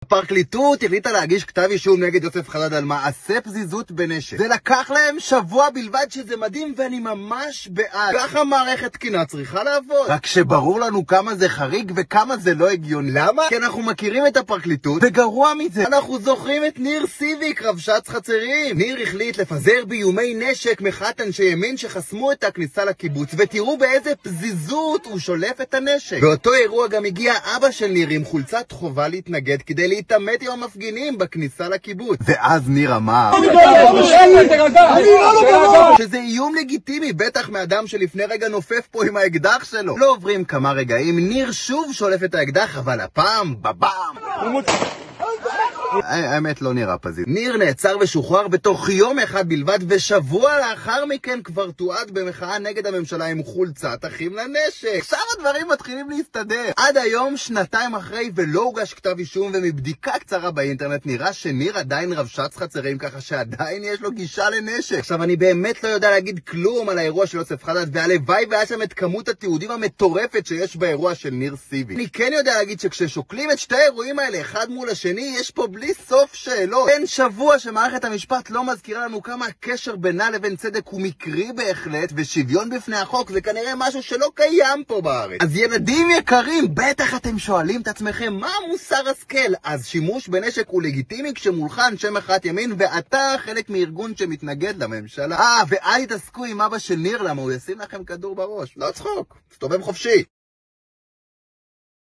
הפרקליטות החליטה להגיש כתב אישום נגד יוסף חדד על מעשה פזיזות בנשק. זה לקח להם שבוע בלבד, שזה מדהים ואני ממש בעד. ככה מערכת תקינה צריכה לעבוד. רק שברור לנו כמה זה חריג וכמה זה לא הגיוני. למה? כי אנחנו מכירים את הפרקליטות, וגרוע מזה, אנחנו זוכרים את ניר סיביק, רבש"ץ חצרים. ניר החליט לפזר באיומי נשק מחאת אנשי ימין שחסמו את הכניסה לקיבוץ, ותראו באיזה פזיזות הוא שולף את הנשק. באותו אירוע גם הגיע אבא של ניר עם חולצת חובה להתנגד כדי להתעמת עם המפגינים בכניסה לקיבוץ. ואז ניר אמר שזה איום לגיטימי, בטח מאדם שלפני רגע נופף פה עם האקדח שלו. לא עוברים כמה רגעים, ניר שוב שולף את האקדח, אבל הפעם בבאם. האמת לא נראה פזיז. ניר נעצר ושוחרר בתוך יום אחד בלבד, ושבוע לאחר מכן כבר תועד במחאה נגד הממשלה עם חולצת אחים לנשק. עכשיו הדברים מתחילים להסתדר. עד היום, שנתיים אחרי, ולא הוגש כתב אישום, ומבדיקה קצרה באינטרנט נראה שניר עדיין רבש"ץ חצרים, ככה שעדיין יש לו גישה לנשק. עכשיו אני באמת לא יודע להגיד כלום על האירוע של יוסף חדד, והלוואי והיה שם את כמות התיעודים המטורפת שיש באירוע של ניר סיביק. אני כן יודע להגיד שכששוקלים את שתי האירועים האלה אחד מול השני, יש פה בלי סוף שאלות. אין שבוע שמערכת המשפט לא מזכירה לנו כמה הקשר בינה לבין צדק הוא מקרי בהחלט, ושוויון בפני החוק זה כנראה משהו שלא קיים פה בארץ. אז ילדים יקרים, בטח אתם שואלים את עצמכם מה מוסר השכל? אז שימוש בנשק הוא לגיטימי כשמולך אנשי מחאת ימין ואתה חלק מארגון שמתנגד לממשלה. ואל תתעסקו עם אבא של ניר, למה הוא ישים לכם כדור בראש. לא צחוק, סתובב חופשי.